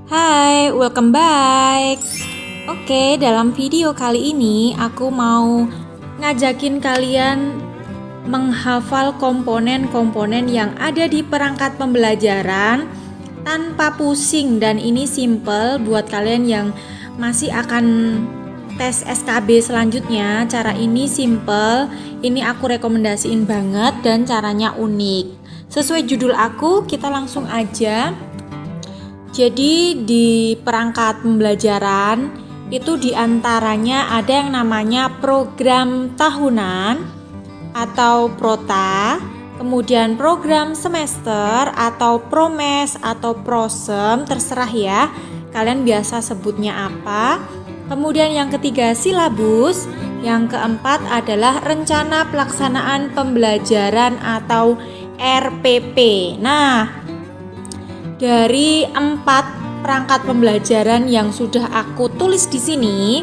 Hai, welcome back. Oke, dalam video kali ini aku mau ngajakin kalian menghafal komponen-komponen yang ada di perangkat pembelajaran tanpa pusing, dan ini simple buat kalian yang masih akan tes SKB selanjutnya. Cara ini simple, ini aku rekomendasiin banget dan caranya unik. Sesuai judul aku, kita langsung aja. Jadi di perangkat pembelajaran itu diantaranya ada yang namanya program tahunan atau prota, kemudian program semester atau promes atau prosem, terserah ya kalian biasa sebutnya apa. Kemudian yang ketiga silabus, yang keempat adalah rencana pelaksanaan pembelajaran atau RPP. Nah, dari 4 perangkat pembelajaran yang sudah aku tulis di sini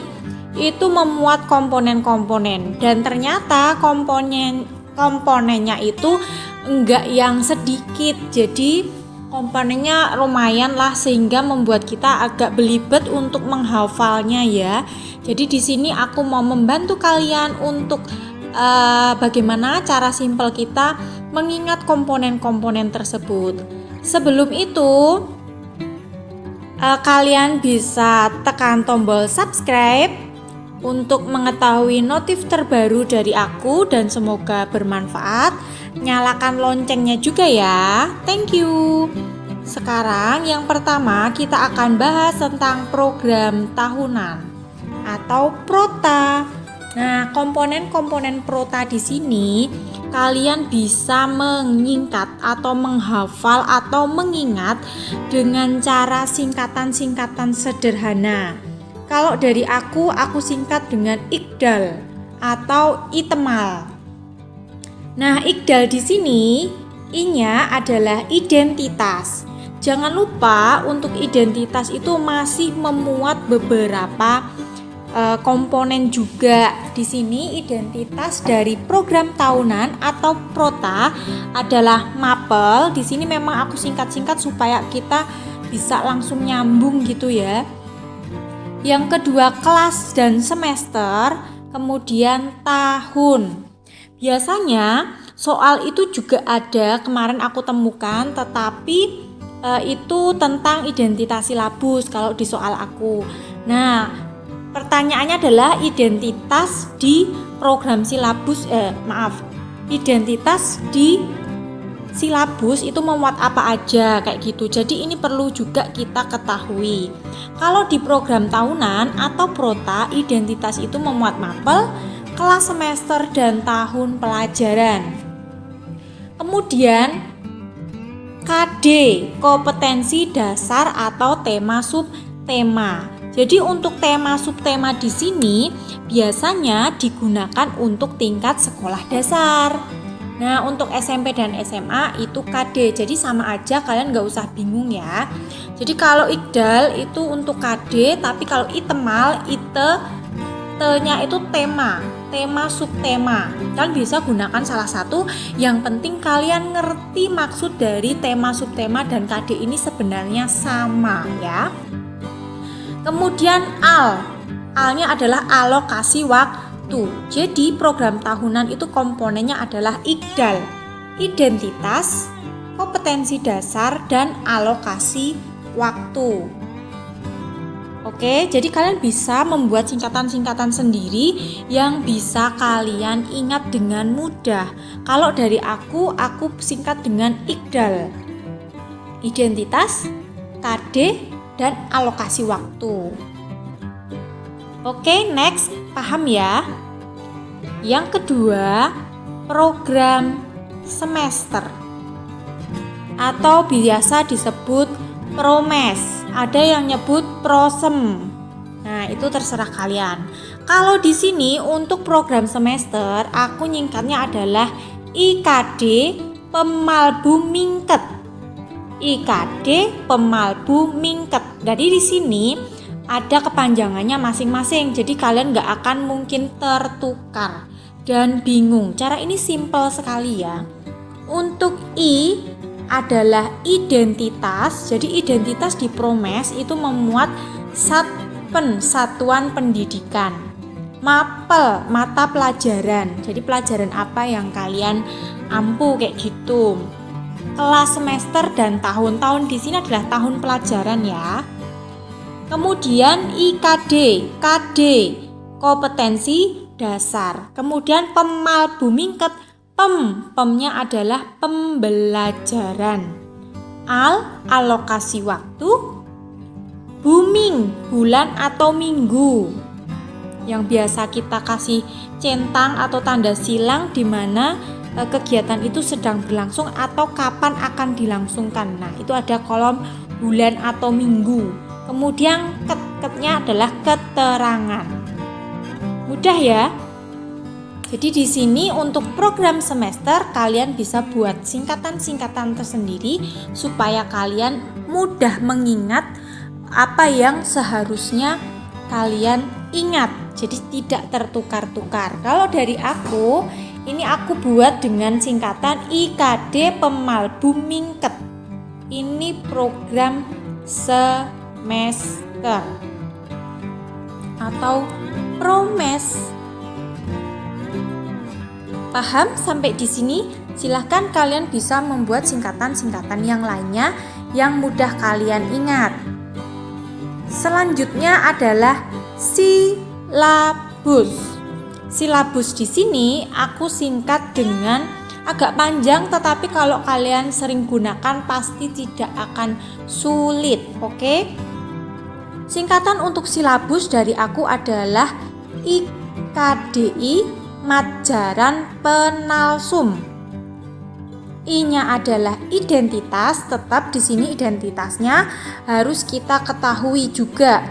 itu memuat komponen-komponen, dan ternyata komponennya itu enggak yang sedikit. Jadi komponennya lumayan lah, sehingga membuat kita agak belibet untuk menghafalnya ya. Jadi di sini aku mau membantu kalian untuk bagaimana cara simpel kita mengingat komponen-komponen tersebut. Sebelum itu, kalian bisa tekan tombol subscribe untuk mengetahui notif terbaru dari aku, dan semoga bermanfaat. Nyalakan loncengnya juga ya. Thank you. Sekarang yang pertama kita akan bahas tentang program tahunan atau prota. Nah, komponen-komponen prota di sini kalian bisa menyingkat atau menghafal atau mengingat dengan cara singkatan-singkatan sederhana. Kalau dari aku singkat dengan IKDAL atau ITEMAL. Nah, IKDAL di sini I-nya adalah identitas. Jangan lupa untuk identitas itu masih memuat beberapa komponen juga. Di sini identitas dari program tahunan atau prota adalah mapel. Di sini memang aku singkat-singkat supaya kita bisa langsung nyambung gitu ya. Yang kedua kelas dan semester, kemudian tahun. Biasanya soal itu juga ada, kemarin aku temukan, tetapi itu tentang identitas silabus kalau di soal aku. Nah, pertanyaannya adalah identitas di program silabus, identitas di silabus itu memuat apa aja kayak gitu. Jadi ini perlu juga kita ketahui. Kalau di program tahunan atau prota, identitas itu memuat mapel, kelas, semester, dan tahun pelajaran. Kemudian KD, kompetensi dasar atau tema subtema. Jadi untuk tema subtema di sini biasanya digunakan untuk tingkat sekolah dasar. Nah, untuk SMP dan SMA itu KD. Jadi sama aja, kalian nggak usah bingung ya. Jadi kalau IKDAL itu untuk KD, tapi kalau ITEMAL, T-nya itu tema subtema. Kalian bisa gunakan salah satu. Yang penting kalian ngerti maksud dari tema subtema dan KD ini sebenarnya sama ya. Kemudian AL-nya adalah alokasi waktu. Jadi program tahunan itu komponennya adalah IKDAL, identitas, kompetensi dasar, dan alokasi waktu. Oke, jadi kalian bisa membuat singkatan-singkatan sendiri yang bisa kalian ingat dengan mudah. Kalau dari aku singkat dengan IKDAL, identitas, KD, dan alokasi waktu. Oke, next, paham ya? Yang kedua, program semester atau biasa disebut promes. Ada yang nyebut prosem. Nah, itu terserah kalian. Kalau di sini untuk program semester, aku nyingkatnya adalah IKD Pemalbu Mingket. IKD Pemalbu Mingket. Jadi di sini ada kepanjangannya masing-masing. Jadi kalian nggak akan mungkin tertukar dan bingung. Cara ini simple sekali ya. Untuk I adalah identitas. Jadi identitas di Promes itu memuat satuan pendidikan. Mapel, mata pelajaran. Jadi pelajaran apa yang kalian ampu kayak gitu. Kelas, semester, dan tahun. Tahun di sini adalah tahun pelajaran ya. Kemudian IKD, KD, kompetensi dasar. Kemudian pemal bumingket, pemnya adalah pembelajaran. Alokasi waktu. Booming, bulan atau minggu. Yang biasa kita kasih centang atau tanda silang di mana kegiatan itu sedang berlangsung atau kapan akan dilangsungkan. Nah, itu ada kolom bulan atau minggu. Kemudian ketnya adalah keterangan. Mudah ya? Jadi di sini untuk program semester kalian bisa buat singkatan-singkatan tersendiri supaya kalian mudah mengingat apa yang seharusnya kalian ingat. Jadi tidak tertukar-tukar. Kalau dari aku, ini aku buat dengan singkatan IKD Pemal Bumingket. Ini program semester atau Promes. Paham sampai di sini? Silahkan kalian bisa membuat singkatan-singkatan yang lainnya yang mudah kalian ingat. Selanjutnya adalah silabus. Silabus di sini aku singkat dengan agak panjang, tetapi kalau kalian sering gunakan pasti tidak akan sulit, oke? Singkatan untuk silabus dari aku adalah IKDI Majaran Penalsum. I-nya adalah identitas, tetap di sini identitasnya harus kita ketahui juga.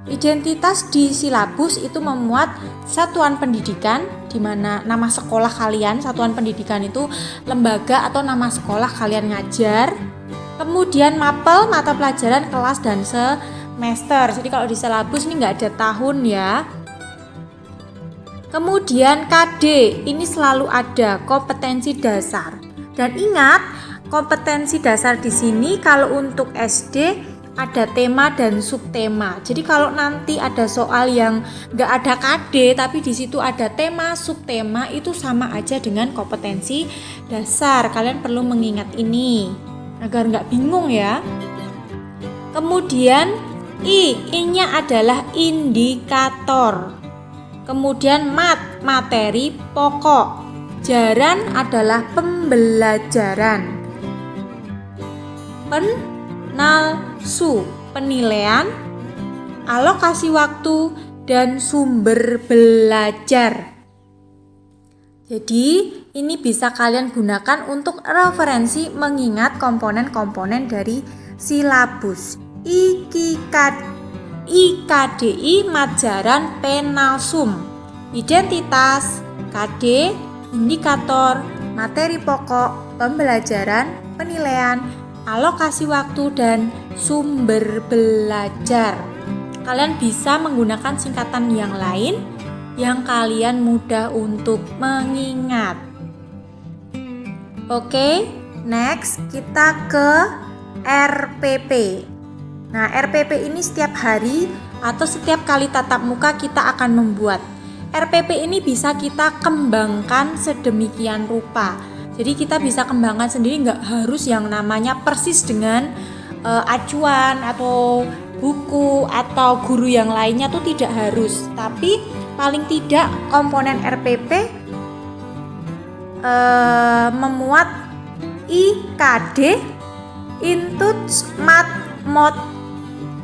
Identitas di silabus itu memuat satuan pendidikan, di mana nama sekolah kalian, satuan pendidikan itu lembaga atau nama sekolah kalian ngajar. Kemudian mapel, mata pelajaran, kelas, dan semester. Jadi kalau di silabus ini nggak ada tahun ya. Kemudian KD, ini selalu ada kompetensi dasar. Dan ingat, kompetensi dasar di sini kalau untuk SD ada tema dan subtema. Jadi kalau nanti ada soal yang nggak ada KD tapi di situ ada tema, subtema, itu sama aja dengan kompetensi dasar. Kalian perlu mengingat ini agar nggak bingung ya. Kemudian I-nya adalah indikator. Kemudian materi pokok. Jaran adalah pembelajaran. Penalsu, penilaian, alokasi waktu, dan sumber belajar. Jadi ini bisa kalian gunakan untuk referensi mengingat komponen-komponen dari silabus. IKDI Majaran Penalsum. Identitas, KD, indikator, materi pokok, pembelajaran, penilaian, alokasi waktu, dan sumber belajar. Kalian bisa menggunakan singkatan yang lain yang kalian mudah untuk mengingat. Oke, next kita ke RPP. Nah, RPP ini setiap hari atau setiap kali tatap muka kita akan membuat. RPP ini bisa kita kembangkan sedemikian rupa. Jadi kita bisa kembangkan sendiri, nggak harus yang namanya persis dengan acuan atau buku atau guru yang lainnya tuh tidak harus. Tapi paling tidak komponen RPP memuat IKD, Intuts, Mat, Mod,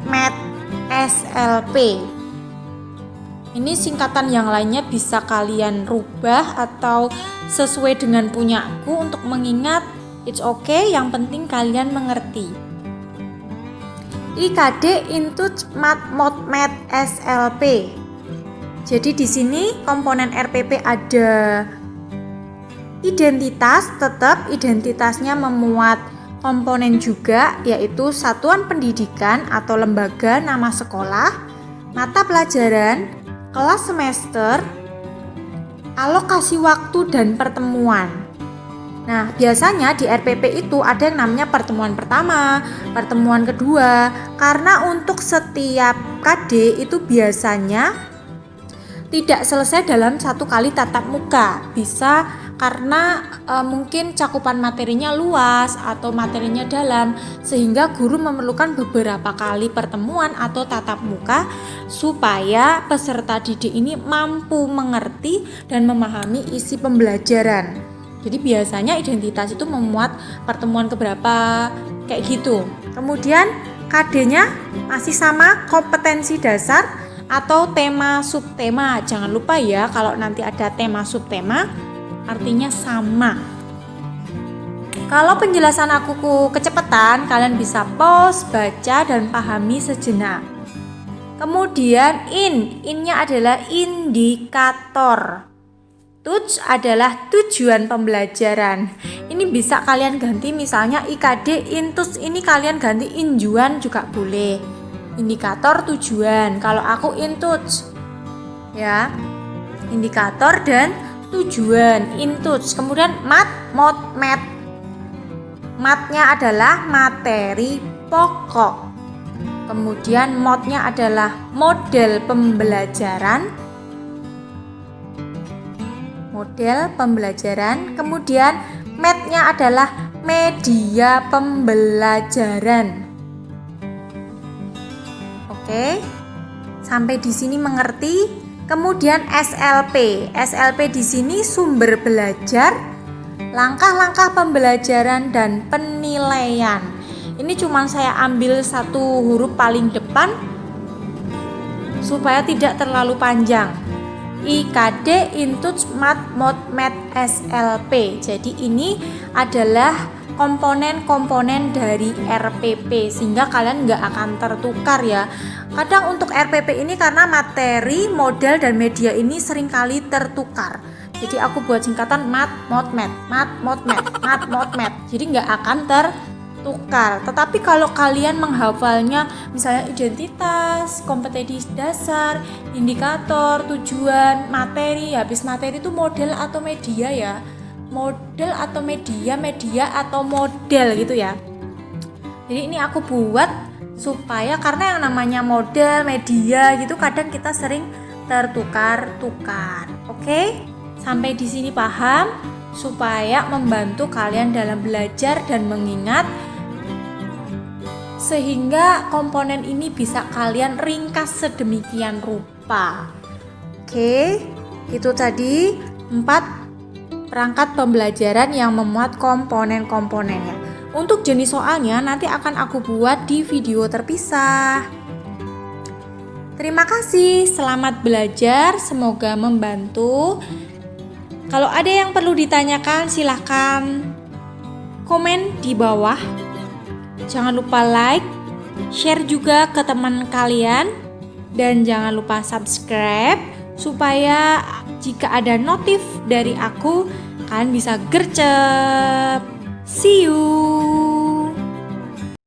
Met, SLP. Ini singkatan yang lainnya bisa kalian rubah atau sesuai dengan punyaku untuk mengingat. It's okay, yang penting kalian mengerti. IKD, Intuts, Mat, Mod, Met, SLP. Jadi di sini komponen RPP ada identitas, tetap identitasnya memuat komponen juga, yaitu satuan pendidikan atau lembaga nama sekolah, mata pelajaran, kelas semester, alokasi waktu dan pertemuan. Nah, biasanya di RPP itu ada yang namanya pertemuan pertama, pertemuan kedua, karena untuk setiap KD itu biasanya tidak selesai dalam satu kali tatap muka. Bisa karena mungkin cakupan materinya luas atau materinya dalam, sehingga guru memerlukan beberapa kali pertemuan atau tatap muka supaya peserta didik ini mampu mengerti dan memahami isi pembelajaran. Jadi biasanya identitas itu memuat pertemuan keberapa kayak gitu. Kemudian KD-nya masih sama, kompetensi dasar atau tema subtema. Jangan lupa ya, kalau nanti ada tema subtema artinya sama. Kalau penjelasan aku kecepatan, kalian bisa pause, baca dan pahami sejenak. Kemudian in-nya adalah indikator. Tuj adalah tujuan pembelajaran. Ini bisa kalian ganti, misalnya IKD intus ini kalian ganti injuan juga boleh. Indikator tujuan. Kalau aku intuj, ya, indikator dan tujuan intuj. Kemudian mat. Matnya adalah materi pokok. Kemudian modnya adalah model pembelajaran. Kemudian metnya adalah media pembelajaran. Oke, sampai di sini mengerti? Kemudian SLP di sini sumber belajar, langkah-langkah pembelajaran dan penilaian. Ini cuma saya ambil satu huruf paling depan supaya tidak terlalu panjang. IKD, Intuj, Mat, Mod, Met, SLP. Jadi ini adalah komponen-komponen dari RPP sehingga kalian nggak akan tertukar ya. Kadang untuk RPP ini karena materi, model, dan media ini seringkali tertukar. Jadi aku buat singkatan Mat, Mod, Met, Mat, Mod, Met, Mat, Mod, Met. Jadi nggak akan tertukar. Tetapi kalau kalian menghafalnya misalnya identitas, kompetensi dasar, indikator, tujuan, materi, habis materi itu model atau media ya. Model atau media atau model gitu ya. Jadi ini aku buat supaya karena yang namanya model, media gitu kadang kita sering tertukar-tukar. Oke? Sampai di sini paham? Supaya membantu kalian dalam belajar dan mengingat sehingga komponen ini bisa kalian ringkas sedemikian rupa. Oke, itu tadi 4 perangkat pembelajaran yang memuat komponen-komponennya. Untuk jenis soalnya nanti akan aku buat di video terpisah. Terima kasih, selamat belajar, semoga membantu. Kalau ada yang perlu ditanyakan silahkan komen di bawah. Jangan lupa like, share juga ke teman kalian, dan jangan lupa subscribe supaya jika ada notif dari aku kalian bisa gercep. See you.